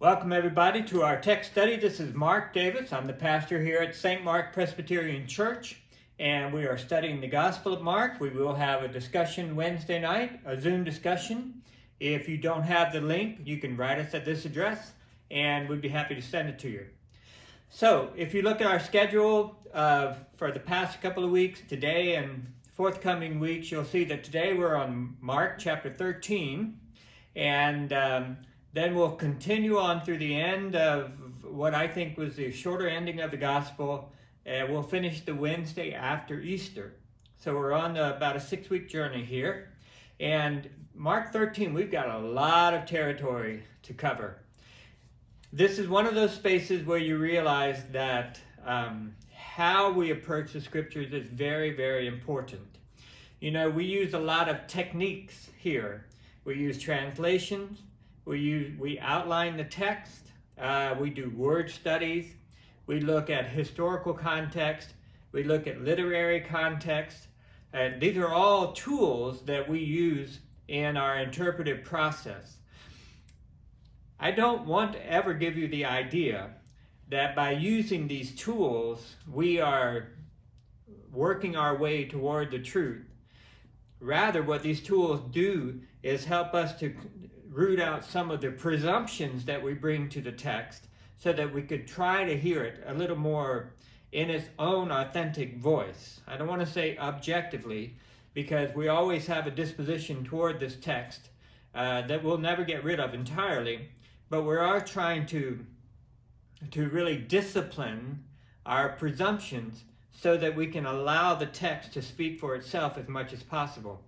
Welcome everybody to our text study. This is Mark Davis. I'm the pastor here at St. Mark Presbyterian Church, and we are studying the Gospel of Mark. We will have a discussion Wednesday night, a Zoom discussion. If you don't have the link, you can write us at this address, and we'd be happy to send it to you. So, if you look at our schedule for the past couple of weeks, today and forthcoming weeks, you'll see that today we're on Mark chapter 13, and then we'll continue on through the end of what I think was the shorter ending of the gospel. We'll finish the Wednesday after Easter. So we're on about a 6-week journey here. And Mark 13, we've got a lot of territory to cover. This is one of those spaces where you realize that how we approach the scriptures is very, very important. You know, we use a lot of techniques here. We use translations. We outline the text, we do word studies, we look at historical context, we look at literary context, and these are all tools that we use in our interpretive process. I don't want to ever give you the idea that by using these tools, we are working our way toward the truth. Rather, what these tools do is help us to root out some of the presumptions that we bring to the text so that we could try to hear it a little more in its own authentic voice. I don't want to say objectively, because we always have a disposition toward this text that we'll never get rid of entirely, but we are trying to really discipline our presumptions so that we can allow the text to speak for itself as much as possible.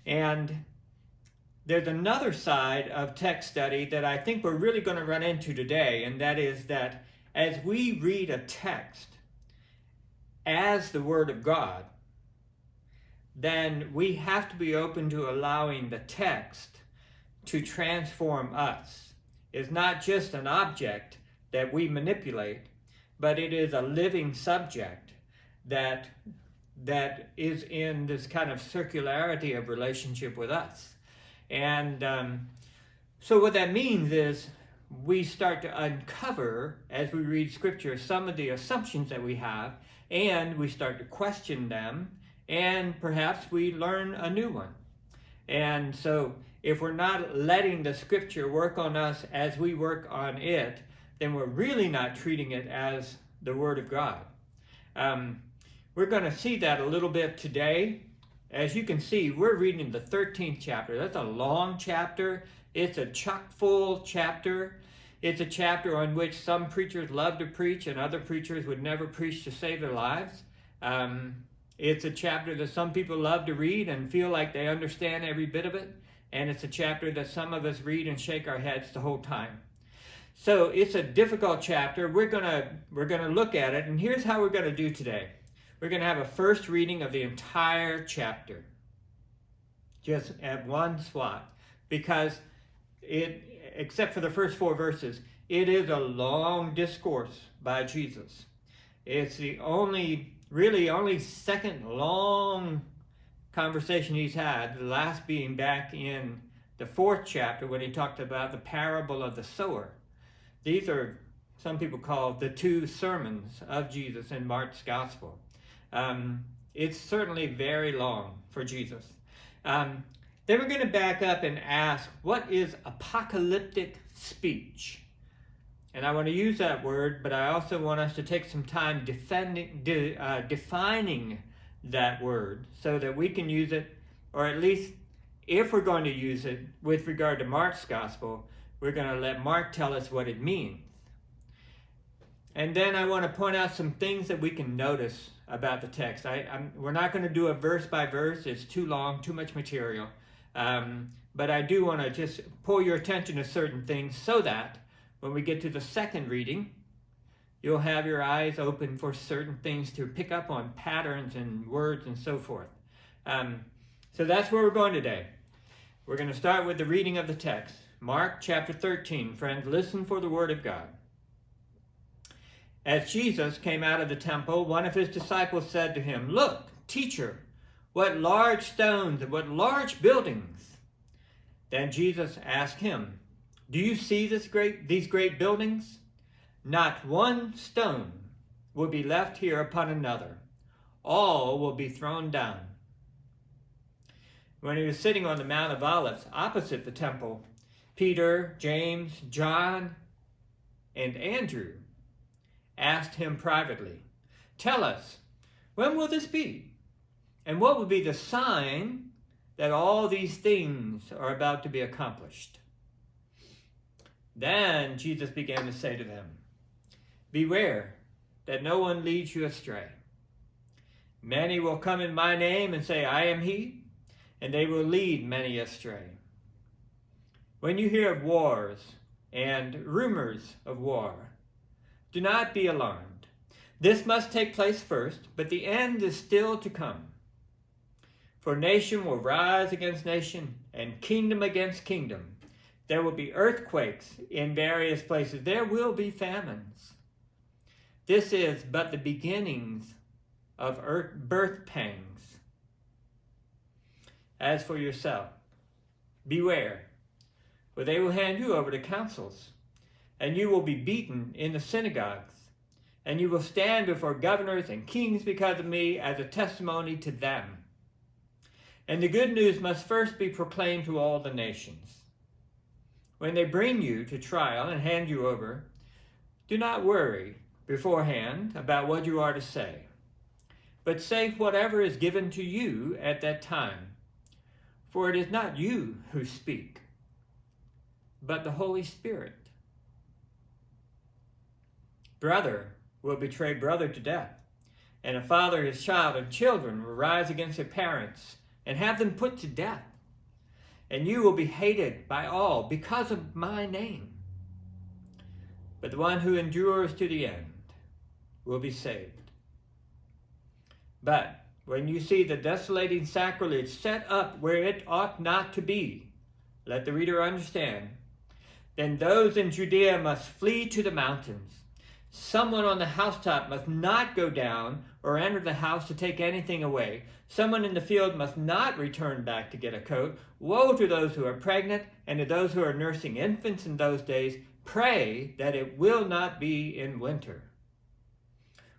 And there's another side of text study that I think we're really going to run into today, and that is that as we read a text as the Word of God, then we have to be open to allowing the text to transform us. It's not just an object that we manipulate, but it is a living subject that is in this kind of circularity of relationship with us. And so what that means is we start to uncover, as we read Scripture, some of the assumptions that we have, and we start to question them, and perhaps we learn a new one. And so if we're not letting the Scripture work on us as we work on it, then we're really not treating it as the Word of God. We're going to see that a little bit today. As you can see, we're reading the 13th chapter. That's a long chapter. It's a chock-full chapter. It's a chapter on which some preachers love to preach and other preachers would never preach to save their lives. It's a chapter that some people love to read and feel like they understand every bit of it. And it's a chapter that some of us read and shake our heads the whole time. So it's a difficult chapter. We're gonna look at it, and here's how we're going to do today. We're going to have a first reading of the entire chapter, just at one swat, because except for the first 4 verses, it is a long discourse by Jesus. It's the only second long conversation he's had, the last being back in the 4th chapter when he talked about the parable of the sower. These are, some people call, the 2 sermons of Jesus in Mark's gospel. It's certainly very long for Jesus. Then we're going to back up and ask, what is apocalyptic speech? And I want to use that word, but I also want us to take some time defining that word so that we can use it, or at least if we're going to use it with regard to Mark's gospel, we're going to let Mark tell us what it means. And then I want to point out some things that we can notice about the text. We're not going to do a verse by verse. It's too long, too much material. But I do want to just pull your attention to certain things so that when we get to the second reading, you'll have your eyes open for certain things to pick up on patterns and words and so forth. So that's where we're going today. We're going to start with the reading of the text. Mark chapter 13. Friends, listen for the word of God. As Jesus came out of the temple, one of his disciples said to him, "Look, teacher, what large stones and what large buildings." Then Jesus asked him, Do you see these great buildings? Not one stone will be left here upon another. All will be thrown down. When he was sitting on the Mount of Olives opposite the temple, Peter, James, John, and Andrew asked him privately, "Tell us, when will this be? And what will be the sign that all these things are about to be accomplished?" Then Jesus began to say to them, "Beware that no one leads you astray. Many will come in my name and say, 'I am he,' and they will lead many astray. When you hear of wars and rumors of war, do not be alarmed. This must take place first, but the end is still to come. For nation will rise against nation, and kingdom against kingdom. There will be earthquakes in various places. There will be famines. This is but the beginnings of birth pangs. As for yourself, beware, for they will hand you over to councils, and you will be beaten in the synagogues, and you will stand before governors and kings because of me as a testimony to them. And the good news must first be proclaimed to all the nations. When they bring you to trial and hand you over, do not worry beforehand about what you are to say, but say whatever is given to you at that time. For it is not you who speak, but the Holy Spirit. Brother will betray brother to death, and a father his child, and children will rise against their parents and have them put to death. And you will be hated by all because of my name. But the one who endures to the end will be saved. But when you see the desolating sacrilege set up where it ought not to be, let the reader understand, then those in Judea must flee to the mountains. Someone on the housetop must not go down or enter the house to take anything away. Someone in the field must not return back to get a coat. Woe to those who are pregnant and to those who are nursing infants in those days. Pray that it will not be in winter.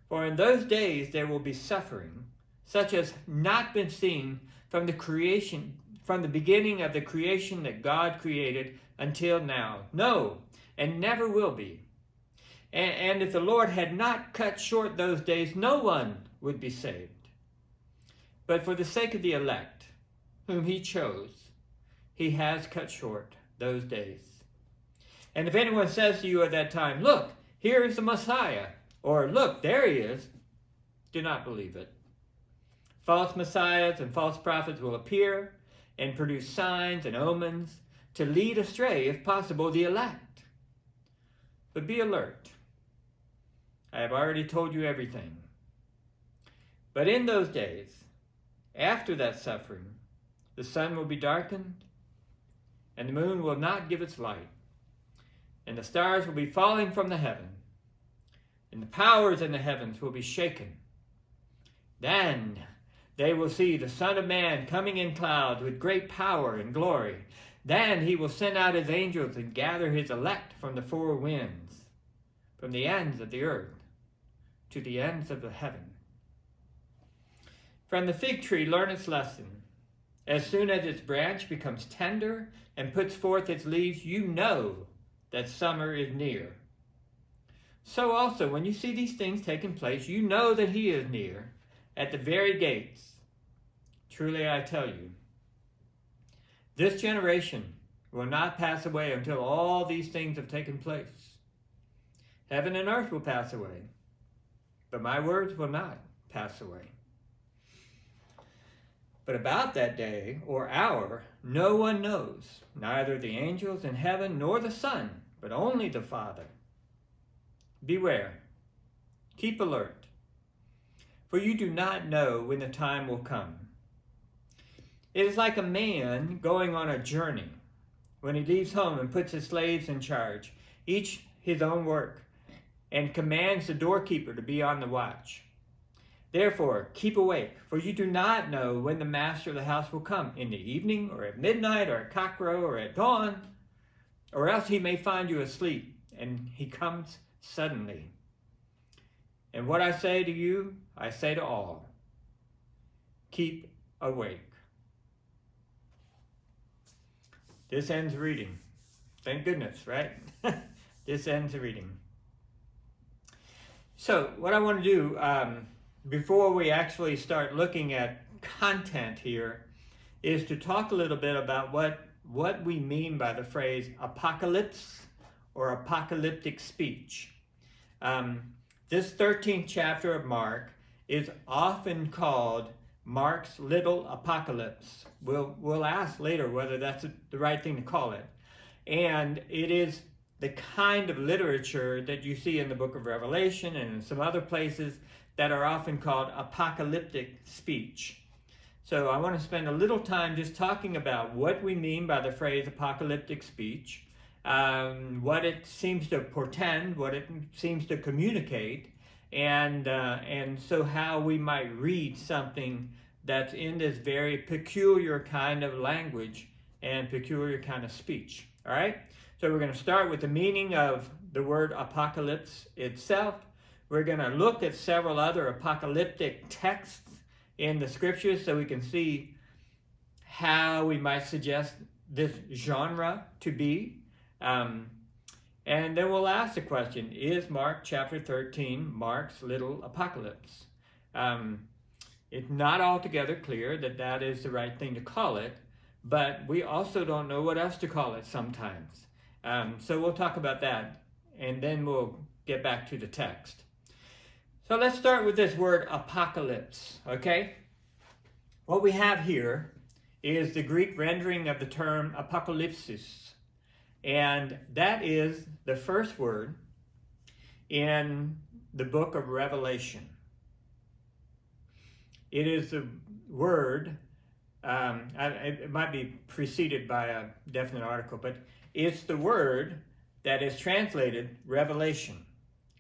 For in those days there will be suffering, such as not been seen from the beginning of the creation that God created until now. No, and never will be. And if the Lord had not cut short those days, no one would be saved. But for the sake of the elect, whom he chose, he has cut short those days. And if anyone says to you at that time, 'Look, here is the Messiah,' or 'Look, there he is,' do not believe it. False messiahs and false prophets will appear and produce signs and omens to lead astray, if possible, the elect. But be alert. I have already told you everything. But in those days, after that suffering, the sun will be darkened, and the moon will not give its light, and the stars will be falling from the heaven, and the powers in the heavens will be shaken. Then they will see the Son of Man coming in clouds with great power and glory. Then he will send out his angels and gather his elect from the four winds, from the ends of the earth to the ends of the heaven. From the fig tree learn its lesson. As soon as its branch becomes tender and puts forth its leaves, you know that summer is near. So also, when you see these things taking place, you know that he is near, at the very gates. Truly I tell you, this generation will not pass away until all these things have taken place. Heaven and earth will pass away, but my words will not pass away. But about that day or hour, no one knows, neither the angels in heaven nor the Son, but only the Father. Beware, keep alert, for you do not know when the time will come. It is like a man going on a journey, when he leaves home and puts his slaves in charge, each his own work, and commands the doorkeeper to be on the watch. Therefore, keep awake, for you do not know when the master of the house will come, in the evening, or at midnight, or at cockcrow, or at dawn. or else he may find you asleep, and he comes suddenly. And what I say to you, I say to all, keep awake. This ends reading. Thank goodness, right? This ends reading. So what I want to do, before we actually start looking at content here, is to talk a little bit about what we mean by the phrase apocalypse or apocalyptic speech. This 13th chapter of Mark is often called Mark's little apocalypse. We'll ask later whether that's the right thing to call it. And it is the kind of literature that you see in the book of Revelation and in some other places that are often called apocalyptic speech. So I want to spend a little time just talking about what we mean by the phrase apocalyptic speech, what it seems to portend, what it seems to communicate, and so how we might read something that's in this very peculiar kind of language and peculiar kind of speech. All right? So we're going to start with the meaning of the word apocalypse itself. We're going to look at several other apocalyptic texts in the scriptures so we can see how we might suggest this genre to be. And then we'll ask the question, is Mark chapter 13 Mark's little apocalypse? It's not altogether clear that that is the right thing to call it, but we also don't know what else to call it sometimes. So we'll talk about that, and then we'll get back to the text. So let's start with this word apocalypse, okay? What we have here is the Greek rendering of the term apocalypsis, and that is the first word in the book of Revelation. It is the word, it might be preceded by a definite article, but it's the word that is translated revelation.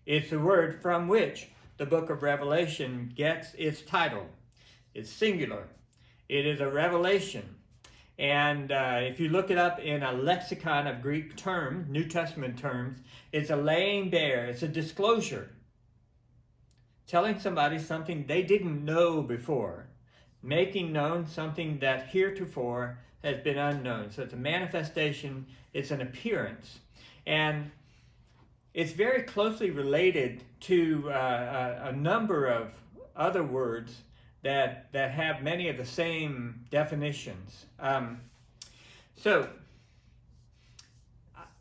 It's the word from which the book of Revelation gets its title. It's singular. It is a revelation. And if you look it up in a lexicon of Greek terms, New Testament terms, it's a laying bare, it's a disclosure. Telling somebody something they didn't know before. Making known something that heretofore has been unknown. So it's a manifestation, it's an appearance. And it's very closely related to a number of other words that have many of the same definitions. So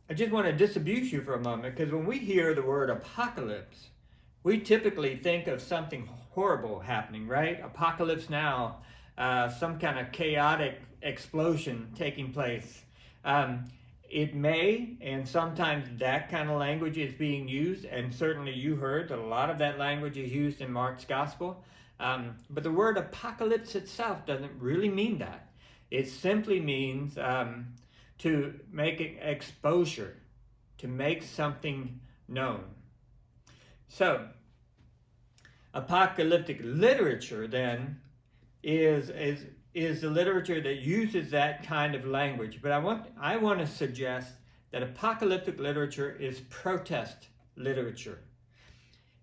I just want to disabuse you for a moment, because when we hear the word apocalypse, we typically think of something horrible happening, right? Apocalypse now, some kind of chaotic explosion taking place. It may, and sometimes that kind of language is being used, and certainly you heard that a lot of that language is used in Mark's gospel. But the word apocalypse itself doesn't really mean that. It simply means to make an exposure, to make something known. So, apocalyptic literature then is the literature that uses that kind of language. But I want to suggest that apocalyptic literature is protest literature.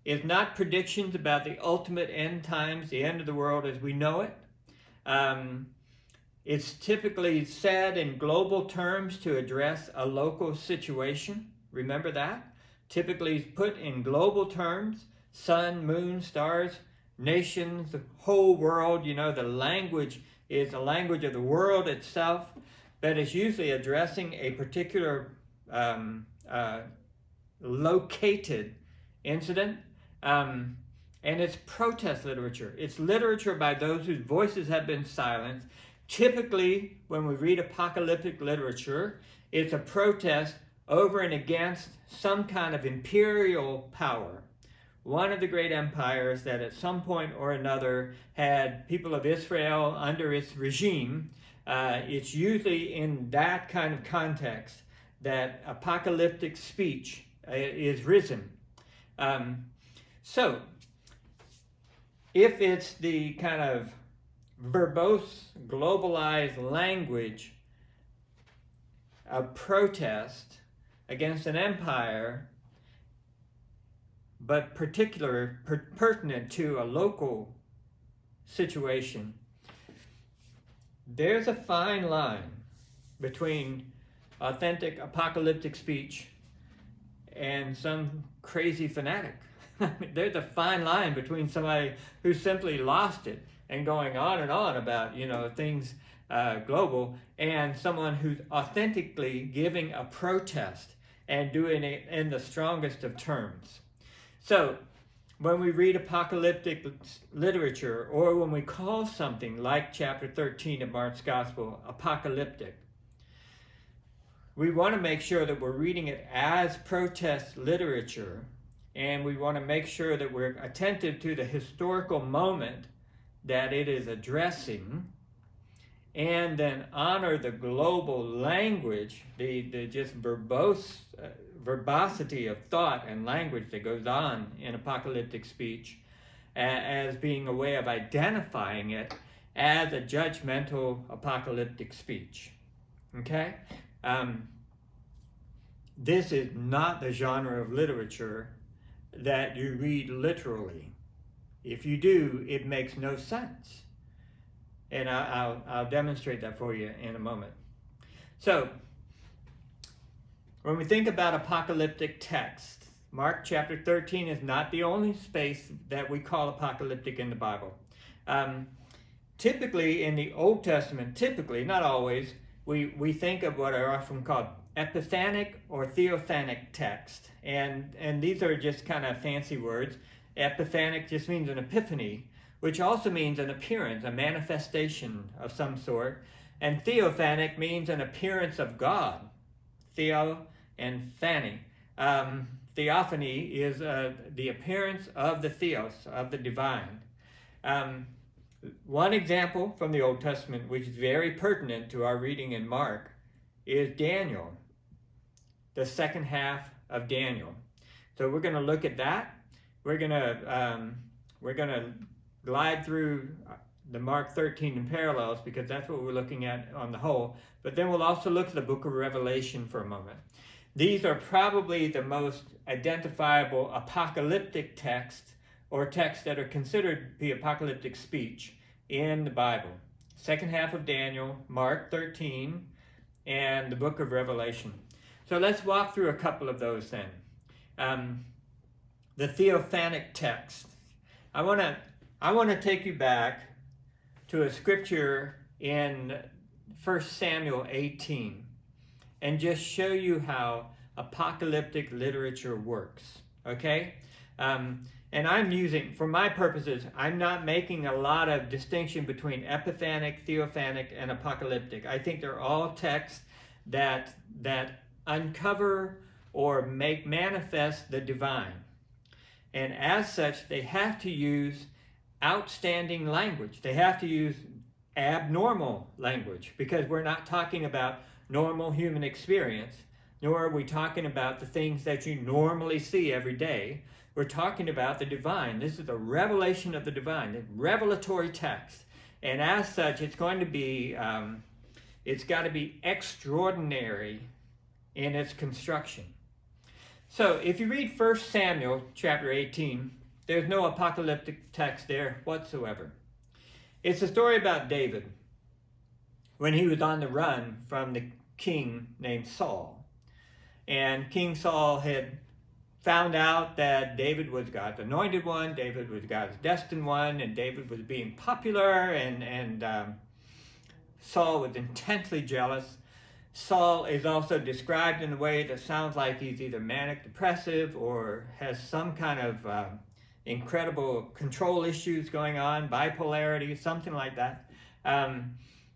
It's not predictions about the ultimate end times, the end of the world as we know it. It's typically said in global terms to address a local situation. Remember that? Typically put in global terms, sun, moon, stars, nations, the whole world. You know, the language is the language of the world itself, but it's usually addressing a particular located incident. And it's protest literature. It's literature by those whose voices have been silenced. Typically, when we read apocalyptic literature, it's a protest over and against some kind of imperial power. One of the great empires that at some point or another had people of Israel under its regime. It's usually in that kind of context that apocalyptic speech is risen. So, if it's the kind of verbose, globalized language a protest against an empire, but pertinent to a local situation. There's a fine line between authentic apocalyptic speech and some crazy fanatic. There's a fine line between somebody who simply lost it and going on and on about, things global, and someone who's authentically giving a protest and doing it in the strongest of terms. So when we read apocalyptic literature, or when we call something like chapter 13 of Mark's Gospel apocalyptic, we want to make sure that we're reading it as protest literature, and we want to make sure that we're attentive to the historical moment that it is addressing, and then honor the global language, the just verbosity of thought and language that goes on in apocalyptic speech, as being a way of identifying it as a judgmental apocalyptic speech. Okay? This is not the genre of literature that you read literally. If you do, it makes no sense. And I'll demonstrate that for you in a moment. So, when we think about apocalyptic text, Mark chapter 13 is not the only space that we call apocalyptic in the Bible. Typically in the Old Testament, not always, we think of what are often called epiphanic or theophanic text. And these are just kind of fancy words. Epiphanic just means an epiphany, which also means an appearance, a manifestation of some sort. And theophanic means an appearance of God. Theo and phany. Theophany is the appearance of the theos, of the divine. One example from the Old Testament, which is very pertinent to our reading in Mark, is Daniel, the second half of Daniel. So we're going to look at that. We're going to glide through the Mark 13 in parallels, because that's what we're looking at on the whole. But then we'll also look at the book of Revelation for a moment. These are probably the most identifiable apocalyptic texts, or texts that are considered to be apocalyptic speech in the Bible. Second half of Daniel, Mark 13, and the book of Revelation. So let's walk through a couple of those then. The theophanic text. I want to take you back to a scripture in 1 Samuel 18 and just show you how apocalyptic literature works, okay? And I'm using, for my purposes, I'm not making a lot of distinction between epiphanic, theophanic, and apocalyptic. I think they're all texts that uncover or make manifest the divine. And as such, they have to use outstanding language. They have to use abnormal language, because we're not talking about normal human experience, nor are we talking about the things that you normally see every day. We're talking about the divine. This is a revelation of the divine, a revelatory text. And as such, it's going to be, it's got to be extraordinary in its construction. So if you read 1 Samuel chapter 18, there's no apocalyptic text there whatsoever. It's a story about David when he was on the run from the king named Saul. And King Saul had found out that David was God's anointed one, David was God's destined one, and David was being popular, and Saul was intensely jealous. Saul is also described in a way that sounds like he's either manic depressive or has some kind of incredible control issues going on, bipolarity, something like that.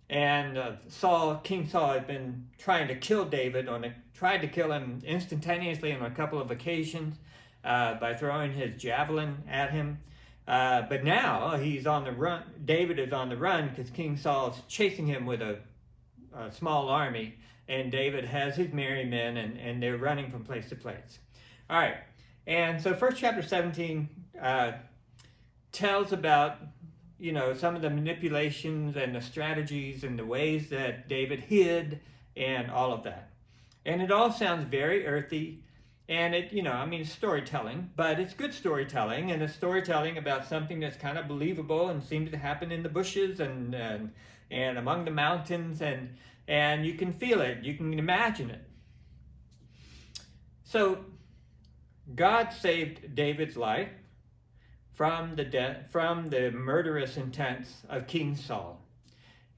King Saul had been trying to kill David, tried to kill him instantaneously on a couple of occasions by throwing his javelin at him. But now he's on the run. David is on the run because King Saul is chasing him with a small army, and David has his merry men, and they're running from place to place. All right, and so first chapter 17 tells about, some of the manipulations and the strategies and the ways that David hid and all of that. And it all sounds very earthy, and it's storytelling, but it's good storytelling, and it's storytelling about something that's kind of believable and seems to happen in the bushes and among the mountains, and you can feel it, you can imagine it. So God saved David's life from the murderous intents of King Saul.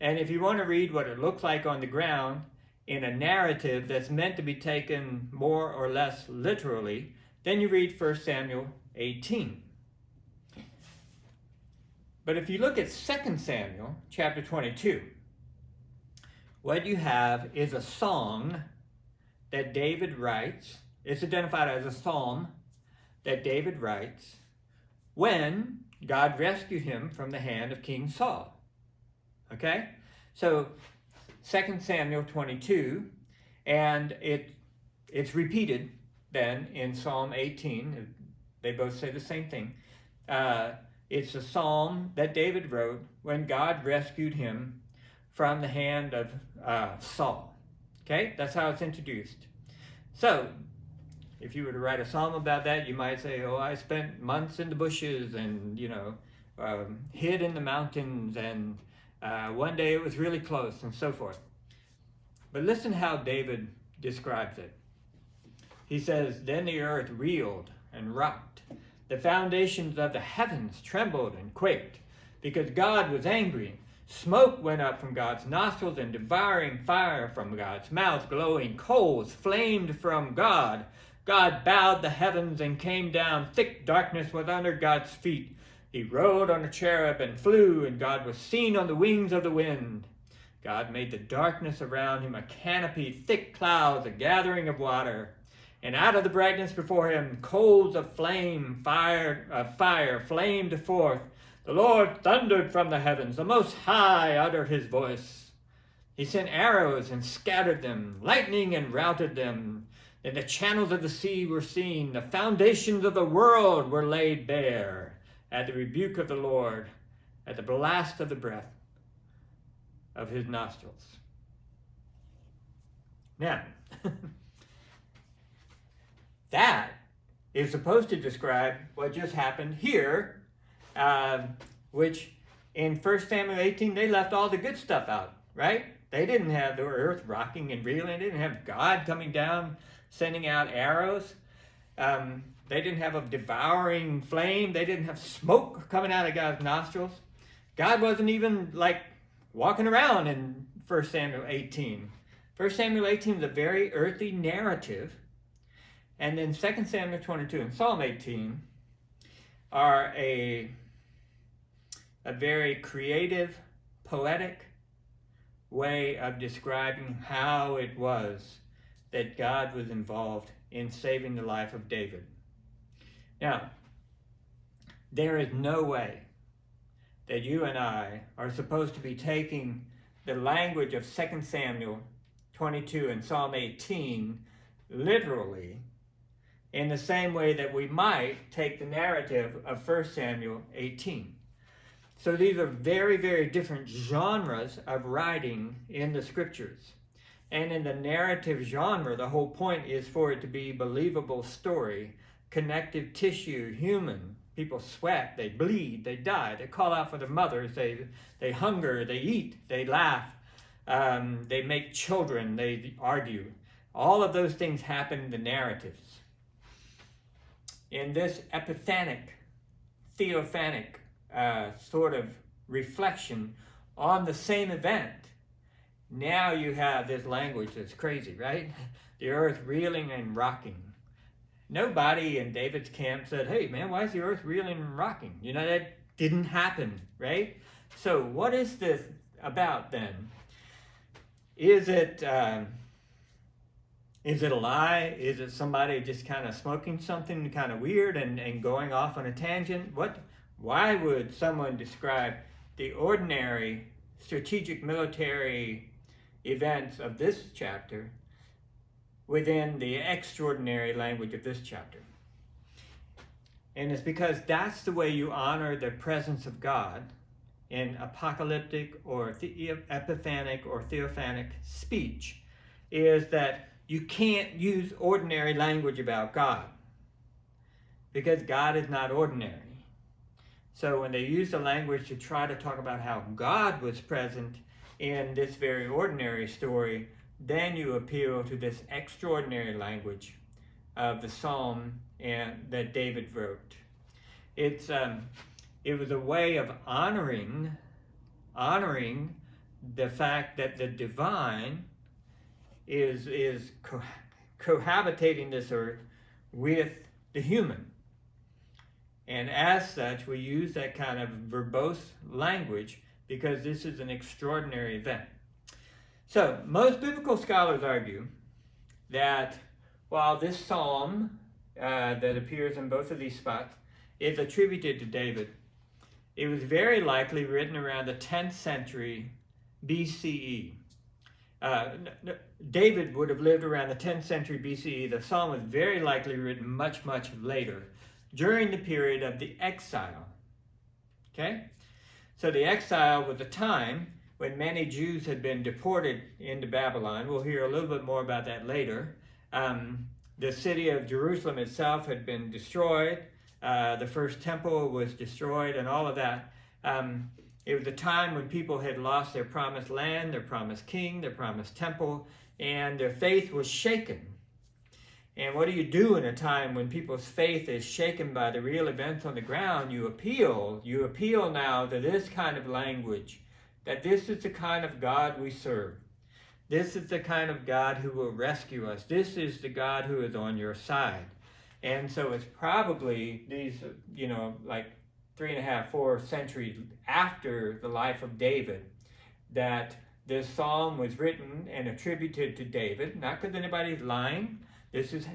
And if you want to read what it looked like on the ground in a narrative that's meant to be taken more or less literally, then you read 1 Samuel 18. But if you look at 2 Samuel chapter 22, what you have is a song that David writes. It's identified as a psalm that David writes when God rescued him from the hand of King Saul. Okay? So 2 Samuel 22, and it's repeated then in Psalm 18. They both say the same thing. It's a psalm that David wrote when God rescued him from the hand of Saul. Okay? That's how it's introduced. So, if you were to write a psalm about that, you might say, oh, I spent months in the bushes and, hid in the mountains, and one day it was really close, and so forth. But listen how David describes it. He says, then the earth reeled and rocked. The foundations of the heavens trembled and quaked, because God was angry. Smoke went up from God's nostrils, and devouring fire from God's mouth. Glowing coals flamed from God. God bowed the heavens and came down. Thick darkness was under God's feet. He rode on a cherub and flew, and God was seen on the wings of the wind. God made the darkness around him a canopy, thick clouds, a gathering of water. And out of the brightness before him, coals of fire flamed forth. The Lord thundered from the heavens. The Most High uttered his voice. He sent arrows and scattered them, lightning and routed them. Then the channels of the sea were seen. The foundations of the world were laid bare at the rebuke of the Lord, at the blast of the breath of his nostrils. Now, that is supposed to describe what just happened here, which in 1 Samuel 18, they left all the good stuff out, right? They didn't have the earth rocking and reeling. They didn't have God coming down, sending out arrows. They didn't have a devouring flame. They didn't have smoke coming out of God's nostrils. God wasn't even walking around in 1 Samuel 18. 1 Samuel 18 is a very earthy narrative. And then 2 Samuel 22 and Psalm 18 are a very creative, poetic way of describing how it was that God was involved in saving the life of David. Now, there is no way that you and I are supposed to be taking the language of 2 Samuel 22 and Psalm 18 literally in the same way that we might take the narrative of 1 Samuel 18. So these are very, very different genres of writing in the scriptures. And in the narrative genre, the whole point is for it to be believable story, connective tissue, human. People sweat, they bleed, they die, they call out for their mothers, they hunger, they eat, they laugh, they make children, they argue. All of those things happen in the narratives. In this epiphanic, theophanic sort of reflection on the same event, now you have this language that's crazy, right? The earth reeling and rocking. Nobody in David's camp said, hey man, why is the earth reeling and rocking? That didn't happen, right? So what is this about then? Is it a lie? Is it somebody just kind of smoking something kind of weird and going off on a tangent? Why would someone describe the ordinary strategic military events of this chapter within the extraordinary language of this chapter? And it's because that's the way you honor the presence of God in apocalyptic or epiphanic or theophanic speech, is that you can't use ordinary language about God, because God is not ordinary. So when they use the language to try to talk about how God was present in this very ordinary story, then you appeal to this extraordinary language of the psalm that David wrote. It was a way of honoring the fact that the divine is cohabitating this earth with the human. And as such, we use that kind of verbose language because this is an extraordinary event. So, most biblical scholars argue that while this psalm that appears in both of these spots is attributed to David, it was very likely written around the 10th century BCE. David would have lived around the 10th century BCE. The psalm was very likely written much, much later, during the period of the exile. Okay? So the exile was a time when many Jews had been deported into Babylon. We'll hear a little bit more about that later. The city of Jerusalem itself had been destroyed. The first temple was destroyed and all of that. It was a time when people had lost their promised land, their promised king, their promised temple, and their faith was shaken. And what do you do in a time when people's faith is shaken by the real events on the ground? You appeal now to this kind of language, that this is the kind of God we serve. This is the kind of God who will rescue us. This is the God who is on your side. And so it's probably these, like 3.5, 4 centuries after the life of David, that this psalm was written and attributed to David, not because anybody's lying. This is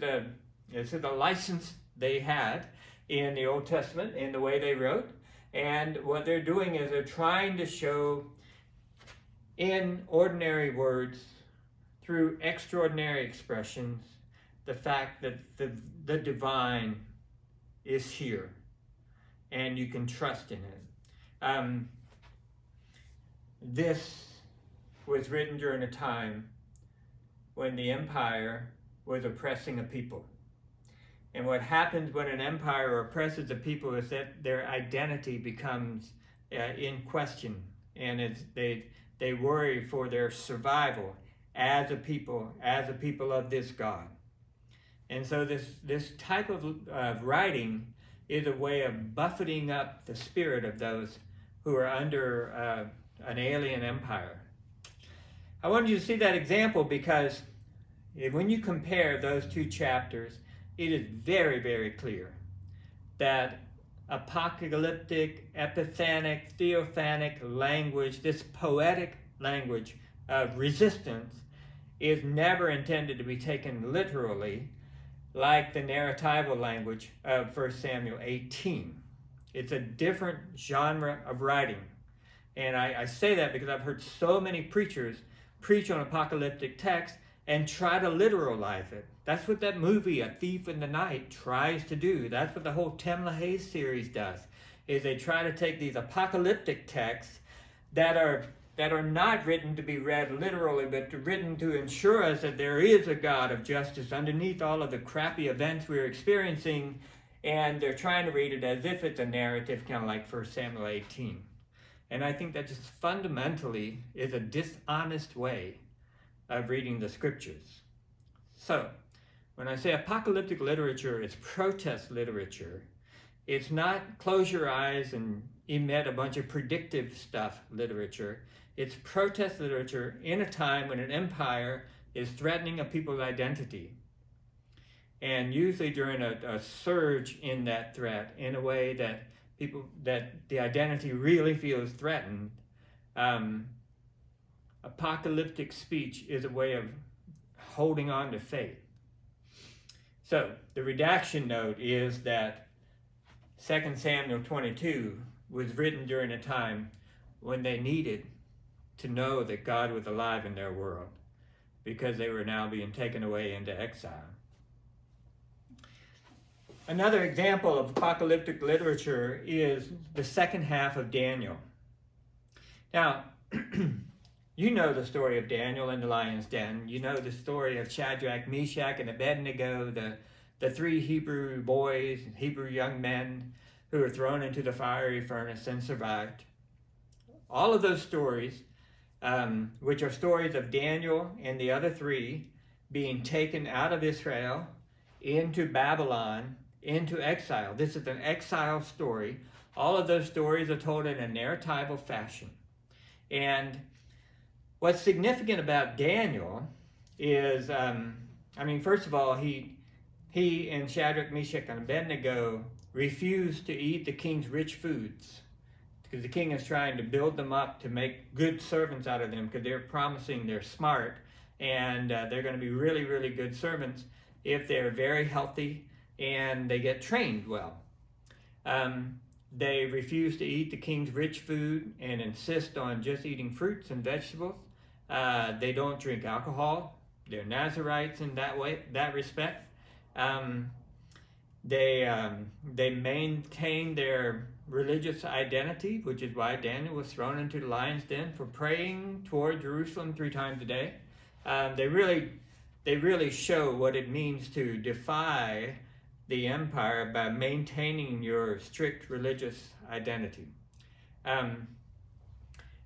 a license they had in the Old Testament in the way they wrote. And what they're doing is they're trying to show in ordinary words, through extraordinary expressions, the fact that the divine is here and you can trust in it. This was written during a time when the empire was oppressing a people. And what happens when an empire oppresses a people is that their identity becomes in question, and they worry for their survival as a people of this God. And so this type of writing is a way of buffeting up the spirit of those who are under an alien empire. I wanted you to see that example because when you compare those two chapters, it is very, very clear that apocalyptic, epiphanic, theophanic language, this poetic language of resistance, is never intended to be taken literally like the narratival language of 1 Samuel 18. It's a different genre of writing. And I say that because I've heard so many preachers preach on apocalyptic text and try to literalize it. That's what that movie, A Thief in the Night, tries to do. That's what the whole Tim LaHaye series does, is they try to take these apocalyptic texts that are not written to be read literally, but written to ensure us that there is a God of justice underneath all of the crappy events we're experiencing, and they're trying to read it as if it's a narrative, kind of like 1 Samuel 18. And I think that just fundamentally is a dishonest way of reading the scriptures. So, when I say apocalyptic literature is protest literature, it's not close your eyes and emit a bunch of predictive stuff literature. It's protest literature in a time when an empire is threatening a people's identity. And usually during a surge in that threat, in a way that the identity really feels threatened, apocalyptic speech is a way of holding on to faith. So the redaction note is that 2 Samuel 22 was written during a time when they needed to know that God was alive in their world, because they were now being taken away into exile. Another example of apocalyptic literature is the second half of Daniel. Now, You know the story of Daniel in the lion's den. You know the story of Shadrach, Meshach, and Abednego, the three Hebrew boys, Hebrew young men who were thrown into the fiery furnace and survived. All of those stories, which are stories of Daniel and the other three being taken out of Israel into Babylon, into exile. This is an exile story. All of those stories are told in a narratival fashion. And what's significant about Daniel is, first of all, he and Shadrach, Meshach, and Abednego refused to eat the king's rich foods because the king is trying to build them up to make good servants out of them, because they're promising they're smart and they're going to be really, really good servants if they're very healthy and they get trained well. They refuse to eat the king's rich food and insist on just eating fruits and vegetables. They don't drink alcohol. They're Nazarites in that respect. They maintain their religious identity, which is why Daniel was thrown into the lion's den for praying toward Jerusalem 3 times a day. They really show what it means to defy the empire by maintaining your strict religious identity.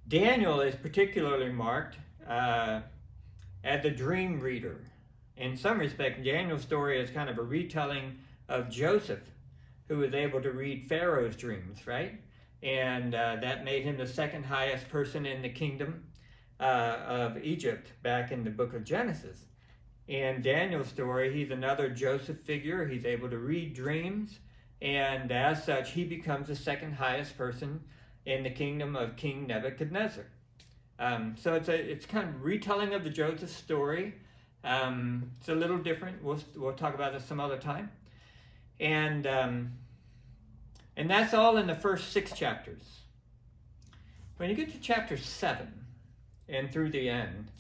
Daniel is particularly marked as a dream reader. In some respects, Daniel's story is kind of a retelling of Joseph, who was able to read Pharaoh's dreams, right? And that made him the second highest person in the kingdom of Egypt back in the book of Genesis. In Daniel's story, he's another Joseph figure. He's able to read dreams, and as such, he becomes the second highest person in the kingdom of King Nebuchadnezzar. So it's kind of retelling of the Joseph story. It's a little different. We'll talk about this some other time. And that's all in the first 6 chapters. When you get to chapter 7 and through the end,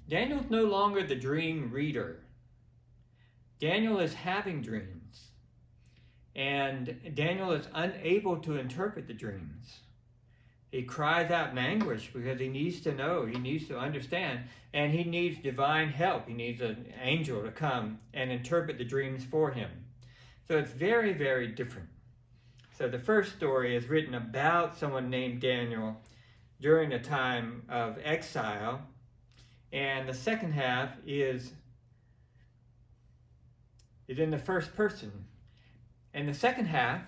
Daniel's no longer the dream reader. Daniel is having dreams. And Daniel is unable to interpret the dreams. He cries out in anguish because he needs to know, he needs to understand, and he needs divine help. He needs an angel to come and interpret the dreams for him. So it's very, very different. So the first story is written about someone named Daniel during a time of exile, and the second half is in the first person. And the second half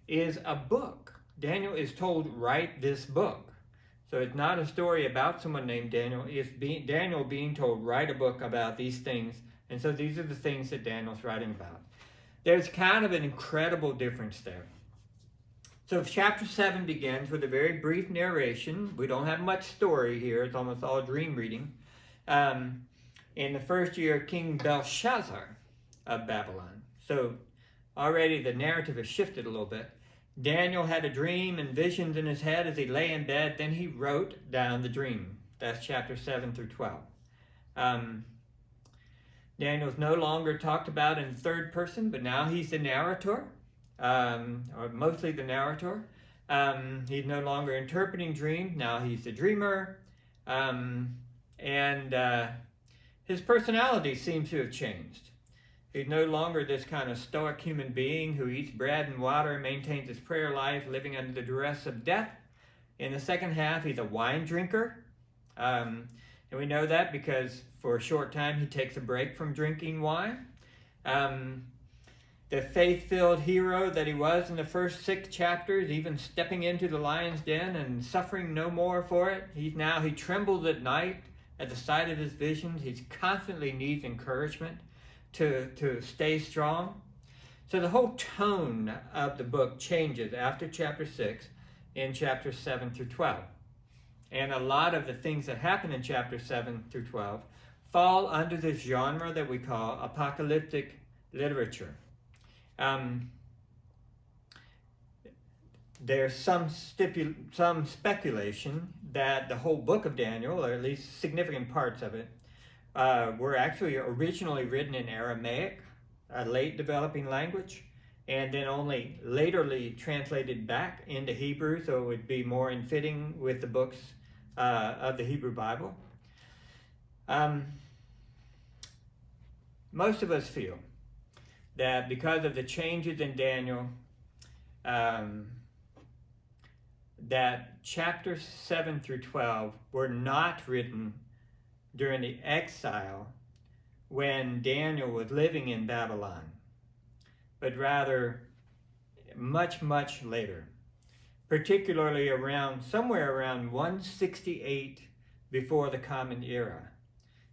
is a book. Daniel is told, write this book. So it's not a story about someone named Daniel. It's Daniel being told, write a book about these things. And so these are the things that Daniel's writing about. There's kind of an incredible difference there. So chapter 7 begins with a very brief narration. We don't have much story here. It's almost all dream reading. In the first year of King Belshazzar of Babylon. So already the narrative has shifted a little bit. Daniel had a dream and visions in his head as he lay in bed. Then he wrote down the dream. That's chapter 7 through 12. Daniel's no longer talked about in third person, but now he's the narrator, or mostly the narrator. He's no longer interpreting dreams. Now he's the dreamer. And his personality seems to have changed. He's no longer this kind of stoic human being who eats bread and water and maintains his prayer life, living under the duress of death. In the second half, he's a wine drinker. And we know that because for a short time, he takes a break from drinking wine. The faith-filled hero that he was in the first 6 chapters, even stepping into the lion's den and suffering no more for it. He trembles at night at the sight of his visions. He constantly needs encouragement to stay strong. So the whole tone of the book changes after chapter 6 in chapters 7 through 12. And a lot of the things that happen in chapter 7 through 12 fall under this genre that we call apocalyptic literature. There's some speculation that the whole book of Daniel, or at least significant parts of it, were actually originally written in Aramaic, a late developing language, and then only laterly translated back into Hebrew, so it would be more in fitting with the books of the Hebrew Bible. Most of us feel that because of the changes in Daniel, that chapters 7 through 12 were not written during the exile when Daniel was living in Babylon, but rather much, much later, particularly somewhere around 168 before the Common Era.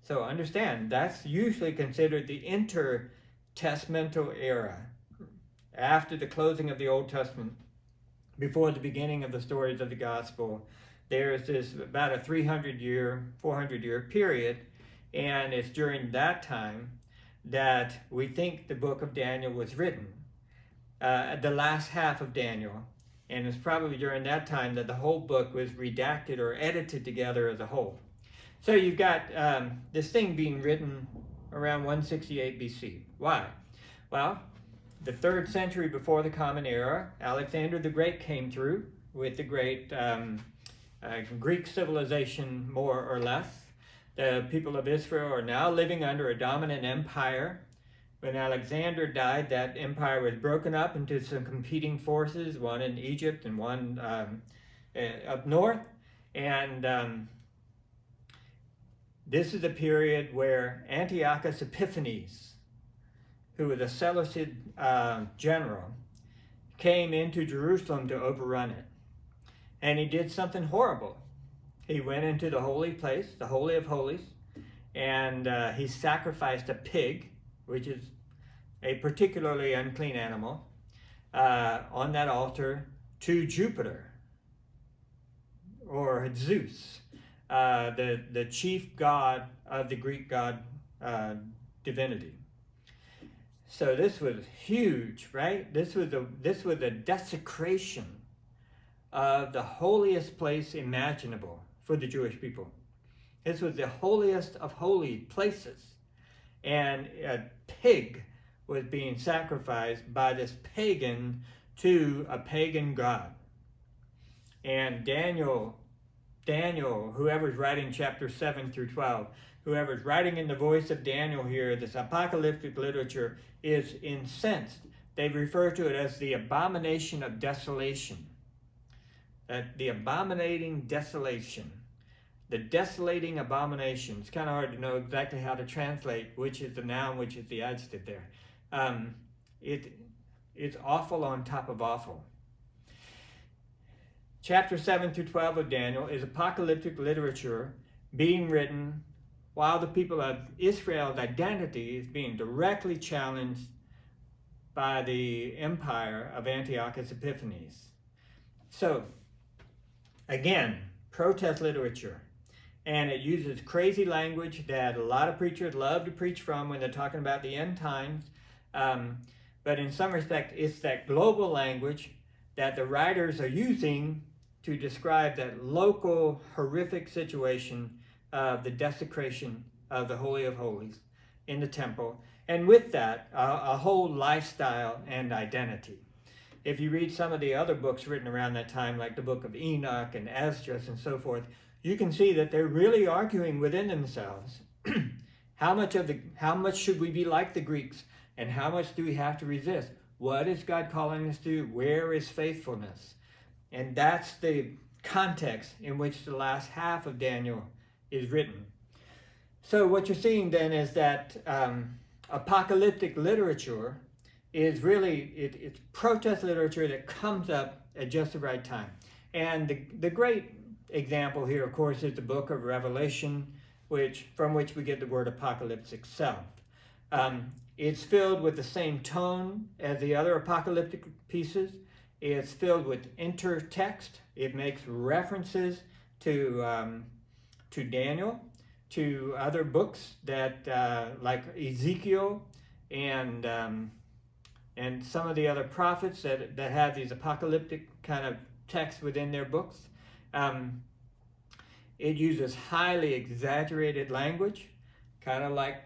So understand, that's usually considered the intertestamental era, after the closing of the Old Testament, before the beginning of the stories of the gospel. There's this about a 400-year period, and it's during that time that we think the book of Daniel was written, the last half of Daniel, and it's probably during that time that the whole book was redacted or edited together as a whole. So you've got this thing being written around 168 BC. Why? Well, the 3rd century before the Common Era, Alexander the Great came through with the great Greek civilization, more or less. The people of Israel are now living under a dominant empire. When Alexander died, that empire was broken up into some competing forces, one in Egypt and one up north. And this is a period where Antiochus Epiphanes, who was a Seleucid general, came into Jerusalem to overrun it. And he did something horrible. He went into the holy place, the Holy of Holies, and he sacrificed a pig, which is a particularly unclean animal, on that altar to Jupiter, or Zeus, the chief god of the Greek god divinity. So this was huge, right? This was a desecration of the holiest place imaginable for the Jewish people. This was the holiest of holy places, and a pig was being sacrificed by this pagan to a pagan god. And Daniel, whoever's writing chapter 7 through 12, whoever's writing in the voice of Daniel here, this apocalyptic literature, is incensed. They refer to it as the Abomination of Desolation. The abominating desolation. The desolating abomination. It's kind of hard to know exactly how to translate which is the noun, which is the adjective there. It's awful on top of awful. Chapter 7 through 12 of Daniel is apocalyptic literature being written while the people of Israel's identity is being directly challenged by the empire of Antiochus Epiphanes. So, again, protest literature. And it uses crazy language that a lot of preachers love to preach from when they're talking about the end times. But in some respect, it's that global language that the writers are using to describe that local horrific situation of the desecration of the Holy of Holies in the temple. And with that, a whole lifestyle and identity. If you read some of the other books written around that time, like the book of Enoch and Esdras and so forth, you can see that they're really arguing within themselves. How much should we be like the Greeks? And how much do we have to resist? What is God calling us to do? Where is faithfulness? And that's the context in which the last half of Daniel is written. So what you're seeing then is that apocalyptic literature is really, it's protest literature that comes up at just the right time. And the great example here, of course, is the book of Revelation, from which we get the word apocalypse itself. It's filled with the same tone as the other apocalyptic pieces. It's filled with intertext. It makes references to Daniel, to other books that like Ezekiel and some of the other prophets that have these apocalyptic kind of texts within their books. It uses highly exaggerated language, kind of like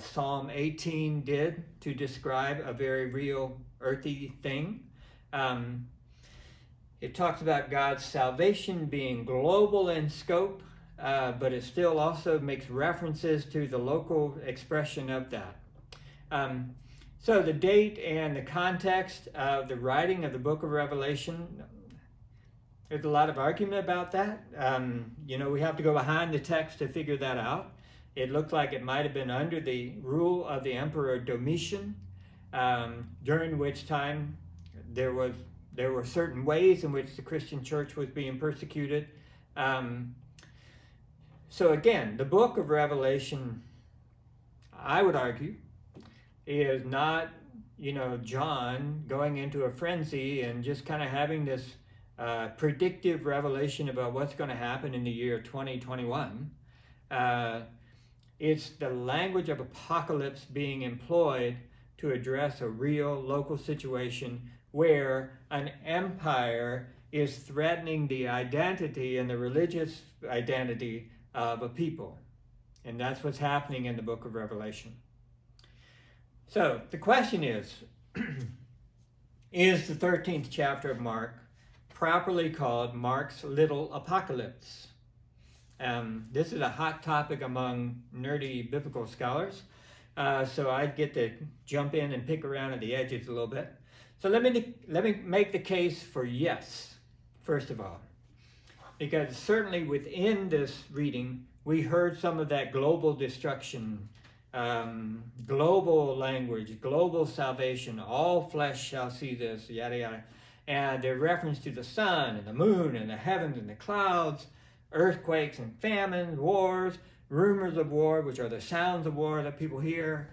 Psalm 18 did to describe a very real earthy thing. It talks about God's salvation being global in scope, but it still also makes references to the local expression of that. So the date and the context of the writing of the book of Revelation, there's a lot of argument about that. We have to go behind the text to figure that out. It looks like it might have been under the rule of the Emperor Domitian, during which time there were certain ways in which the Christian church was being persecuted. So again, the book of Revelation, I would argue, is not, John going into a frenzy and just kind of having this predictive revelation about what's going to happen in the year 2021. It's the language of apocalypse being employed to address a real local situation where an empire is threatening the identity and the religious identity of a people. And that's what's happening in the book of Revelation. So the question is the 13th chapter of Mark properly called Mark's Little Apocalypse? This is a hot topic among nerdy biblical scholars, so I get to jump in and pick around at the edges a little bit. So let me make the case for yes, first of all, because certainly within this reading we heard some of that global destruction, global language, global salvation, all flesh shall see this, yada yada, and the reference to the sun and the moon and the heavens and the clouds, earthquakes and famines, wars, rumors of war, which are the sounds of war that people hear.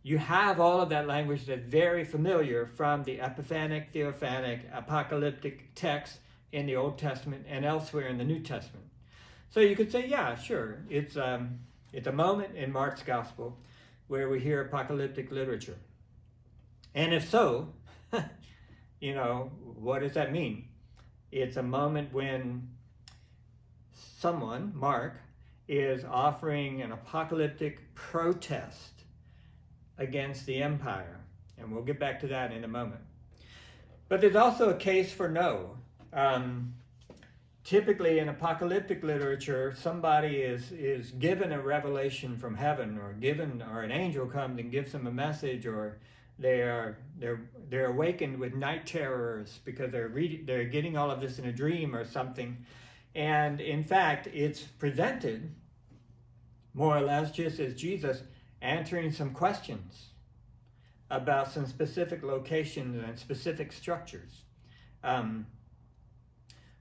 You have all of that language that's very familiar from the epiphanic, theophanic, apocalyptic text in the Old Testament and elsewhere in the New Testament. So you could say, yeah, sure, it's a moment in Mark's gospel where we hear apocalyptic literature. And if so, what does that mean? It's a moment when someone, Mark, is offering an apocalyptic protest against the empire. And we'll get back to that in a moment. But there's also a case for no. Typically in apocalyptic literature, somebody is given a revelation from heaven, or an angel comes and gives them a message, or they're awakened with night terrors because they're getting all of this in a dream or something. And in fact, it's presented more or less just as Jesus answering some questions about some specific locations and specific structures.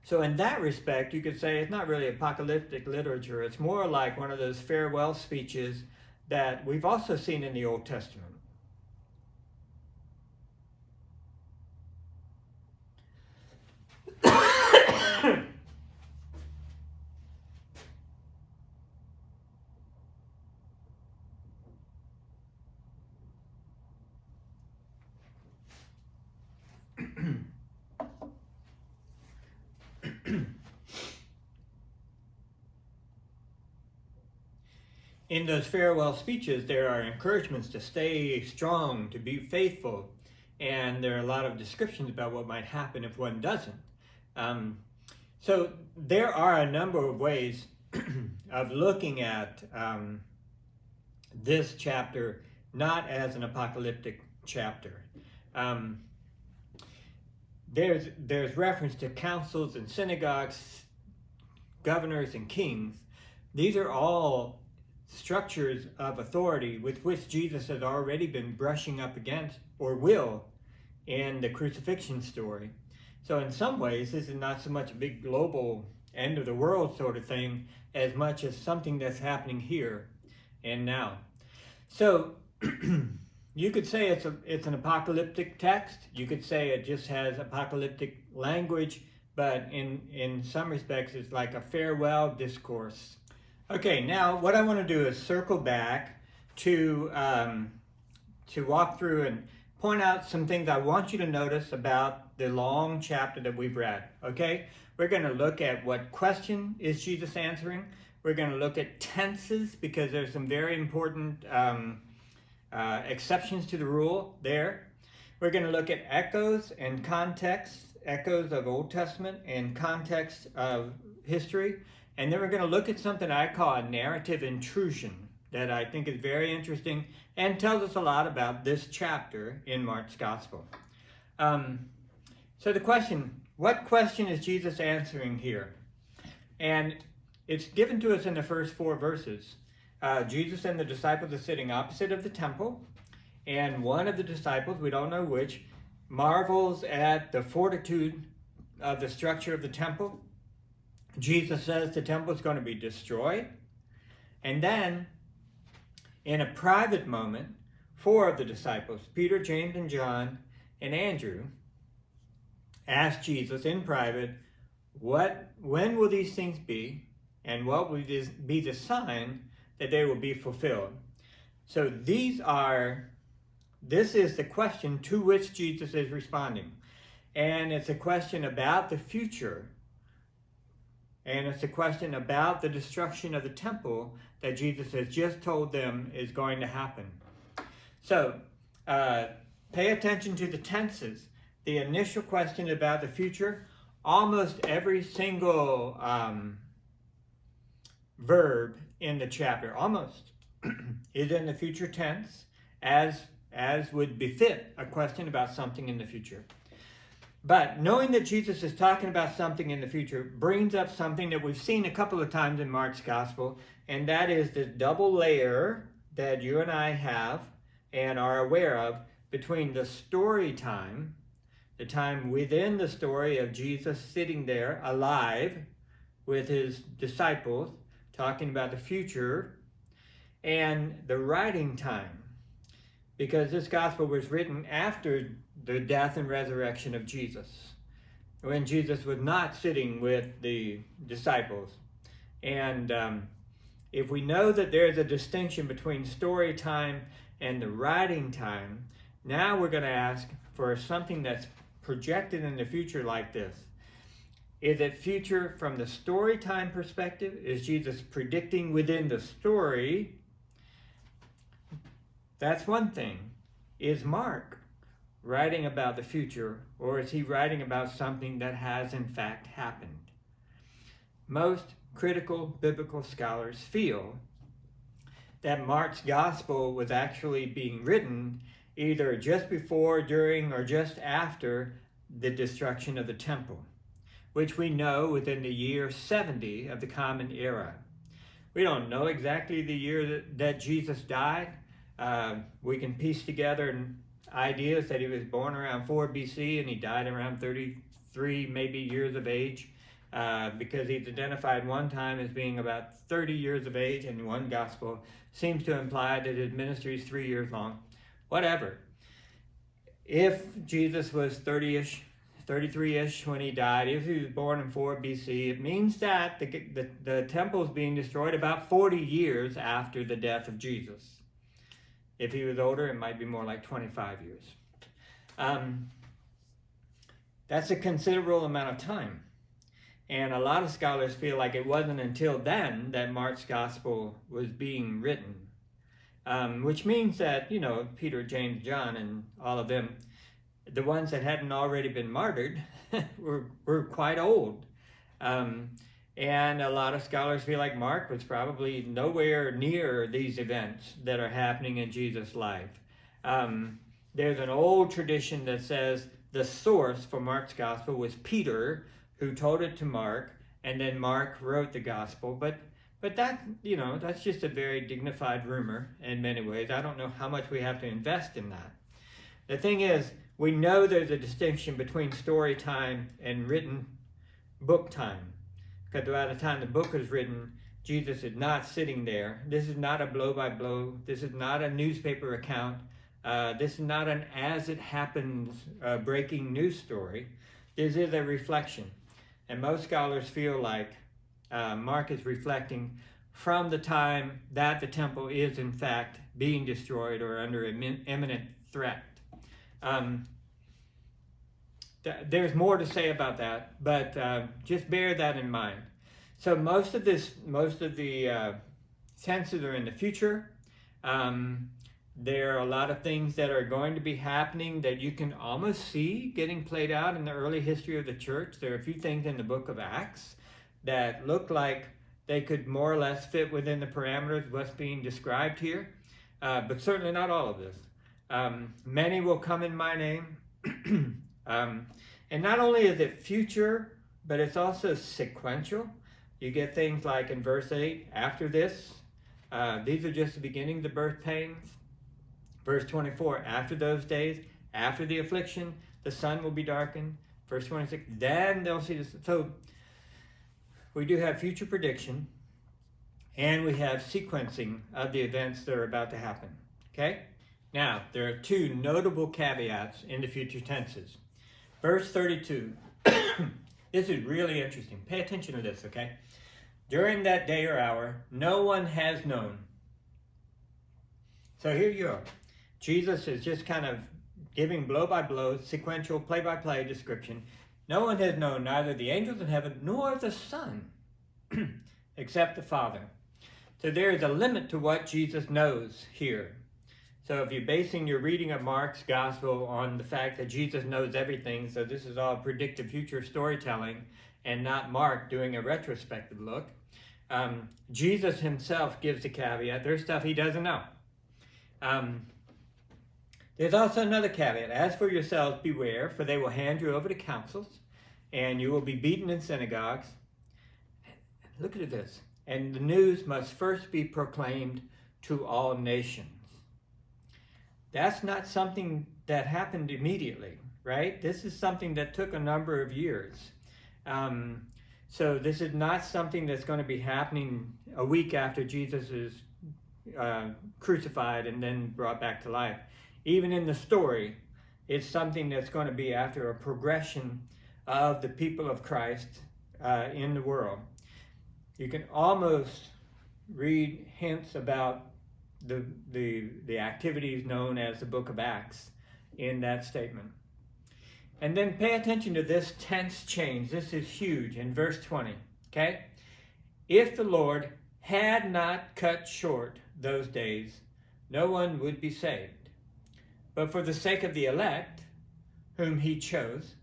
So in that respect, you could say it's not really apocalyptic literature. It's more like one of those farewell speeches that we've also seen in the Old Testament. In those farewell speeches, there are encouragements to stay strong, to be faithful, and there are a lot of descriptions about what might happen if one doesn't. So there are a number of ways of looking at this chapter not as an apocalyptic chapter. There's reference to councils and synagogues, governors and kings. These are all structures of authority with which Jesus has already been brushing up against, or will, in the crucifixion story. So in some ways, this is not so much a big global end of the world sort of thing, as much as something that's happening here and now. So you could say it's an apocalyptic text. You could say it just has apocalyptic language, but in some respects, it's like a farewell discourse. Okay, now what I want to do is circle back to walk through and point out some things I want you to notice about the long chapter that we've read. Okay, we're going to look at what question is Jesus answering. We're going to look at tenses, because there's some very important exceptions to the rule there. We're going to look at echoes and context echoes of Old Testament and context of history. And then we're going to look at something I call a narrative intrusion that I think is very interesting and tells us a lot about this chapter in Mark's Gospel. So the question, what question is Jesus answering here? And it's given to us in the first 4 verses. Jesus and the disciples are sitting opposite of the temple, and one of the disciples, we don't know which, marvels at the fortitude of the structure of the temple. Jesus says the temple is going to be destroyed. And then, in a private moment, 4 of the disciples, Peter, James, and John, and Andrew, ask Jesus in private, when will these things be, and what will be the sign that they will be fulfilled? So this is the question to which Jesus is responding. And it's a question about the future. And it's a question about the destruction of the temple that Jesus has just told them is going to happen. So, pay attention to the tenses. The initial question about the future, almost every single verb in the chapter, almost, is in the future tense, as would befit a question about something in the future. But knowing that Jesus is talking about something in the future brings up something that we've seen a couple of times in Mark's Gospel, and that is the double layer that you and I have and are aware of between the story time, the time within the story of Jesus sitting there alive with his disciples, talking about the future, and the writing time. Because this gospel was written after the death and resurrection of Jesus, when Jesus was not sitting with the disciples. And if we know that there's a distinction between story time and the writing time, now we're going to ask for something that's projected in the future like this. Is it future from the story time perspective? Is Jesus predicting within the story? That's one thing. Is Mark writing about the future, or is he writing about something that has in fact happened? Most critical biblical scholars feel that Mark's gospel was actually being written either just before, during, or just after the destruction of the temple, which we know within the year 70 of the Common Era. We don't know exactly the year that Jesus died. We can piece together ideas that he was born around 4 BC and he died around 33 maybe years of age, because he's identified one time as being about 30 years of age, and one gospel seems to imply that his ministry is 3 years long. Whatever. If Jesus was 30-ish, 33-ish when he died, if he was born in 4 BC, it means that the temple is being destroyed about 40 years after the death of Jesus. If he was older, it might be more like 25 years. That's a considerable amount of time. And a lot of scholars feel like it wasn't until then that Mark's gospel was being written. Which means that, Peter, James, John, and all of them, the ones that hadn't already been martyred, were quite old. And a lot of scholars feel like Mark was probably nowhere near these events that are happening in Jesus' life. There's an old tradition that says the source for Mark's gospel was Peter, who told it to Mark, and then Mark wrote the gospel. But that, that's just a very dignified rumor in many ways. I don't know how much we have to invest in that. The thing is, we know there's a distinction between story time and written book time. Because by the time the book was written, Jesus is not sitting there. This is not a blow-by-blow. This is not a newspaper account. This is not an as-it-happens breaking news story. This is a reflection. And most scholars feel like Mark is reflecting from the time that the temple is in fact being destroyed or under imminent threat. There's more to say about that, but just bear that in mind. So most of the tenses are in the future. There are a lot of things that are going to be happening that you can almost see getting played out in the early history of the church. There are a few things in the book of Acts that look like they could more or less fit within the parameters of what's being described here, but certainly not all of this. Many will come in my name. And not only is it future, but it's also sequential. You get things like in verse 8, after this, these are just the beginning of the birth pains. Verse 24, after those days, after the affliction, the sun will be darkened. Verse 26, then they'll see this. So we do have future prediction, and we have sequencing of the events that are about to happen. Okay? Now, there are two notable caveats in the future tenses. Verse 32, this is really interesting. Pay attention to this, okay? During that day or hour, no one has known. So here you are. Jesus is just kind of giving blow by blow, sequential, play by play description. No one has known, neither the angels in heaven nor the Son, except the Father. So there is a limit to what Jesus knows here. So if you're basing your reading of Mark's gospel on the fact that Jesus knows everything, so this is all predictive future storytelling and not Mark doing a retrospective look, Jesus himself gives the caveat. There's stuff he doesn't know. There's also another caveat. As for yourselves, beware, for they will hand you over to councils, and you will be beaten in synagogues. Look at this. And the news must first be proclaimed to all nations. That's not something that happened immediately, right? This is something that took a number of years. So this is not something that's going to be happening a week after Jesus is crucified and then brought back to life. Even in the story, it's something that's going to be after a progression of the people of Christ in the world. You can almost read hints about the activities known as the book of Acts in that statement. And then pay attention to this tense change. This is huge in verse 20, okay? If the Lord had not cut short those days, no one would be saved. But for the sake of the elect, whom he chose,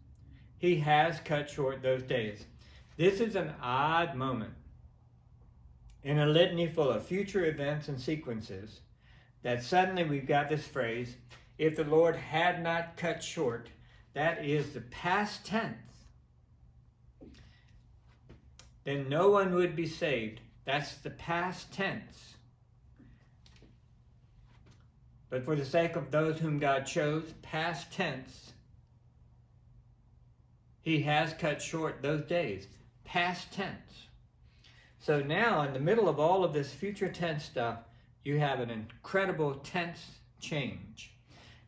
he has cut short those days. This is an odd moment in a litany full of future events and sequences that suddenly we've got this phrase, if the Lord had not cut short. That is the past tense. Then no one would be saved. That's the past tense. But for the sake of those whom God chose, past tense, he has cut short those days. Past tense. So now, in the middle of all of this future tense stuff, you have an incredible tense change.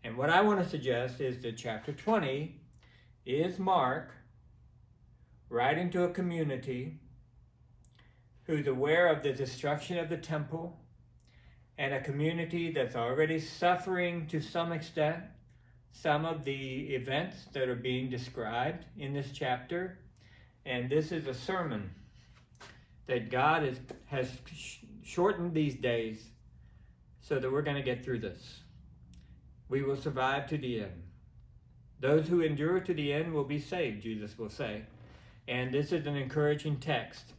And what I want to suggest is that chapter 20 is Mark writing to a community who's aware of the destruction of the temple, and a community that's already suffering to some extent some of the events that are being described in this chapter. And this is a sermon that God has shortened these days so that we're going to get through this. We will survive to the end. Those who endure to the end will be saved, Jesus will say. And this is an encouraging text.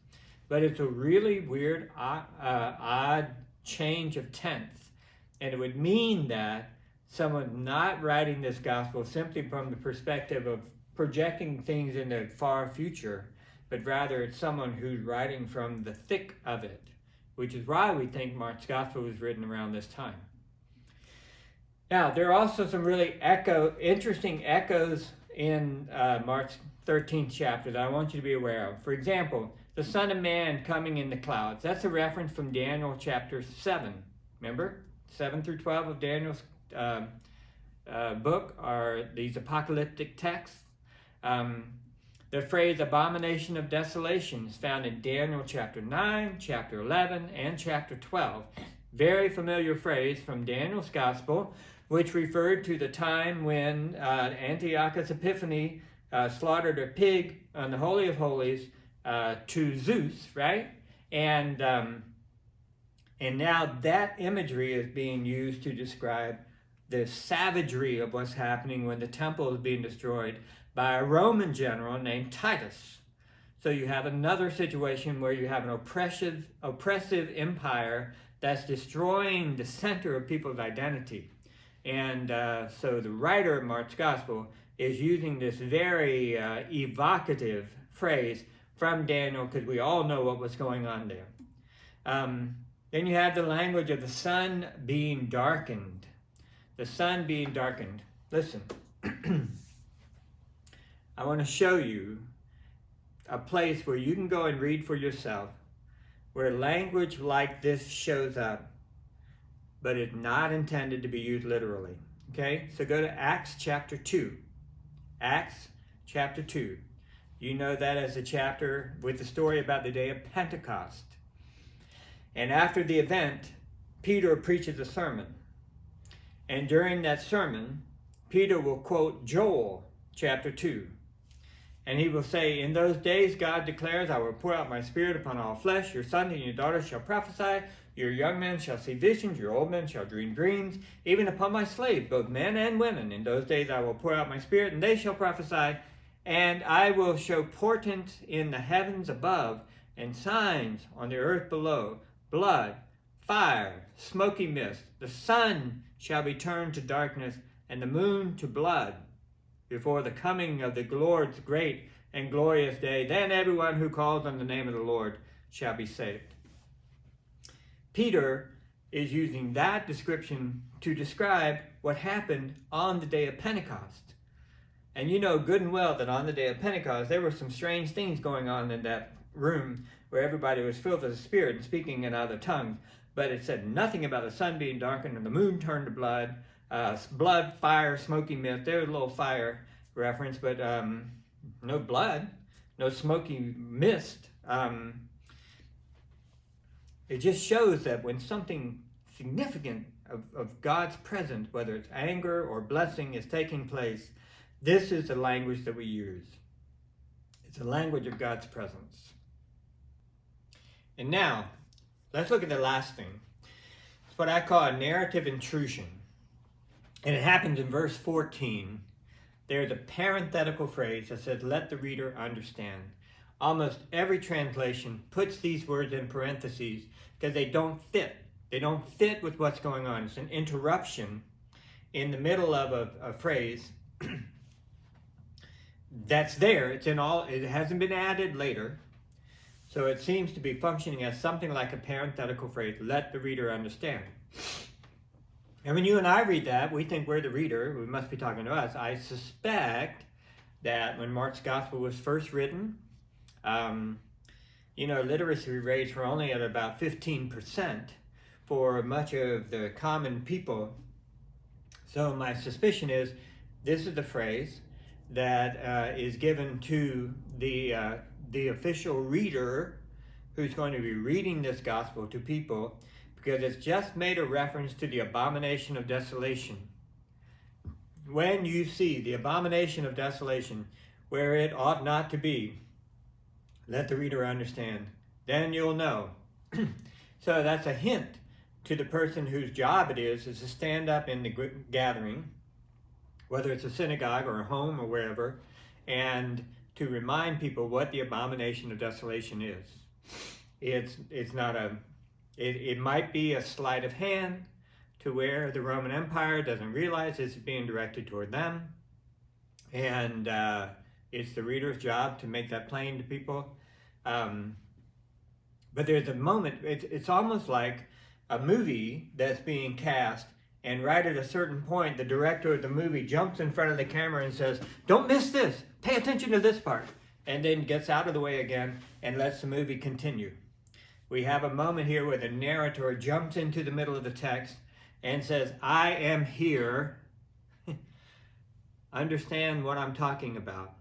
But it's a really weird, odd change of tense. And it would mean that someone not writing this gospel simply from the perspective of projecting things in the far future, but rather it's someone who's writing from the thick of it, which is why we think Mark's gospel was written around this time. Now, there are also some really interesting echoes in Mark's 13th chapter that I want you to be aware of. For example, the Son of Man coming in the clouds. That's a reference from Daniel chapter 7. Remember? 7 through 12 of Daniel's book are these apocalyptic texts. The phrase Abomination of Desolation is found in Daniel chapter 9, chapter 11, and chapter 12. Very familiar phrase from Daniel's gospel, which referred to the time when Antiochus Epiphanes slaughtered a pig on the Holy of Holies to Zeus, right? And And now that imagery is being used to describe the savagery of what's happening when the temple is being destroyed by a Roman general named Titus. So you have another situation where you have an oppressive empire that's destroying the center of people's identity. And so the writer of Mark's Gospel is using this very evocative phrase from Daniel, because we all know what was going on there. Then you have the language of the sun being darkened. The sun being darkened. Listen, I want to show you a place where you can go and read for yourself, where language like this shows up, but it's not intended to be used literally. Okay, so go to Acts chapter 2. Acts chapter 2. You know that as a chapter with the story about the day of Pentecost. And after the event, Peter preaches a sermon. And during that sermon, Peter will quote Joel chapter 2. And he will say, "In those days God declares, I will pour out my spirit upon all flesh. Your sons and your daughters shall prophesy. Your young men shall see visions. Your old men shall dream dreams. Even upon my slaves, both men and women. In those days I will pour out my spirit, and they shall prophesy. And I will show portents in the heavens above, and signs on the earth below, blood, fire, smoky mist. The sun shall be turned to darkness, and the moon to blood, before the coming of the Lord's great and glorious day. Then everyone who calls on the name of the Lord shall be saved." Peter is using that description to describe what happened on the day of Pentecost. And you know good and well that on the day of Pentecost, there were some strange things going on in that room where everybody was filled with the Spirit and speaking in other tongues. But it said nothing about the sun being darkened and the moon turned to blood, blood, fire, smoky mist. There was a little fire reference, but no blood, no smoky mist. It just shows that when something significant of God's presence, whether it's anger or blessing, is taking place, this is the language that we use. It's the language of God's presence. And now, let's look at the last thing. It's what I call a narrative intrusion. And it happens in verse 14. There's a parenthetical phrase that says, "Let the reader understand." Almost every translation puts these words in parentheses because they don't fit. They don't fit with what's going on. It's an interruption in the middle of a phrase that's there. It's in all. It hasn't been added later. So it seems to be functioning as something like a parenthetical phrase, "Let the reader understand." And when you and I read that, we think we're the reader. We must be talking to us. I suspect that when Mark's Gospel was first written, literacy rates were only at about 15% for much of the common people. So my suspicion is this is the phrase that is given to the official reader who's going to be reading this gospel to people, because it's just made a reference to the abomination of desolation. When you see the abomination of desolation where it ought not to be, let the reader understand, then you'll know. So that's a hint to the person whose job it is to stand up in the gathering, whether it's a synagogue or a home or wherever, and to remind people what the abomination of desolation is. It's not it might be a sleight of hand to where the Roman Empire doesn't realize it's being directed toward them, and it's the reader's job to make that plain to people. But there's a moment, it's almost like a movie that's being cast, and right at a certain point, the director of the movie jumps in front of the camera and says, "Don't miss this, pay attention to this part," and then gets out of the way again and lets the movie continue. We have a moment here where the narrator jumps into the middle of the text and says, "I am here. Understand what I'm talking about."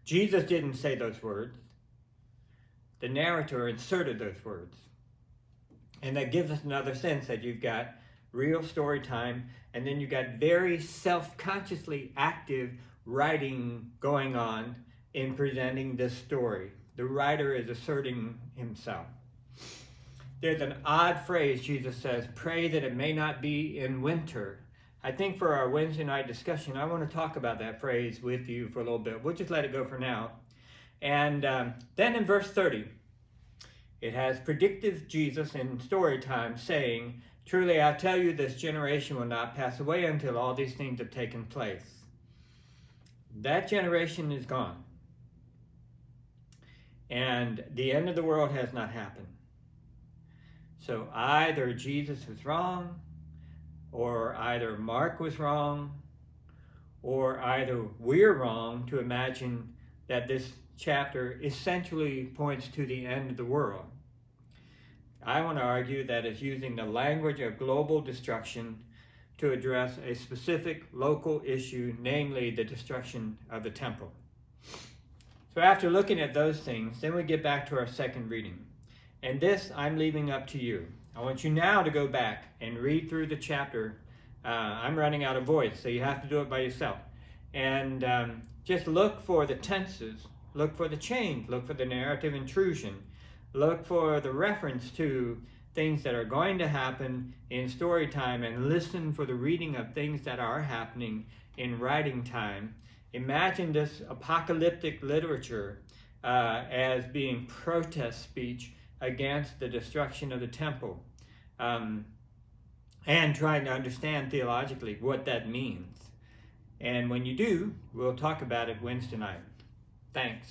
Jesus didn't say those words. The narrator inserted those words. And that gives us another sense that you've got real story time, and then you've got very self-consciously active writing going on in presenting this story. The writer is asserting himself. there's an odd phrase Jesus says, pray that it may not be in winter. I think for our Wednesday night discussion, I want to talk about that phrase with you for a little bit. We'll just let it go for now. And then in verse 30, it has predictive Jesus in story time saying, truly I tell you, this generation will not pass away until all these things have taken place. That generation is gone. And the end of the world has not happened. So either Jesus was wrong, or either Mark was wrong, or either we're wrong to imagine that this chapter essentially points to the end of the world. I want to argue that it's using the language of global destruction to address a specific local issue, namely the destruction of the temple. So after looking at those things, then we get back to our second reading. And this I'm leaving up to you. I want you now to go back and read through the chapter. I'm running out of voice, so you have to do it by yourself. And just look for the tenses, look for the change, look for the narrative intrusion, look for the reference to things that are going to happen in story time, and listen for the reading of things that are happening in writing time. Imagine this apocalyptic literature as being protest speech against the destruction of the temple, and trying to understand theologically what that means. And when you do, we'll talk about it Wednesday night. Thanks.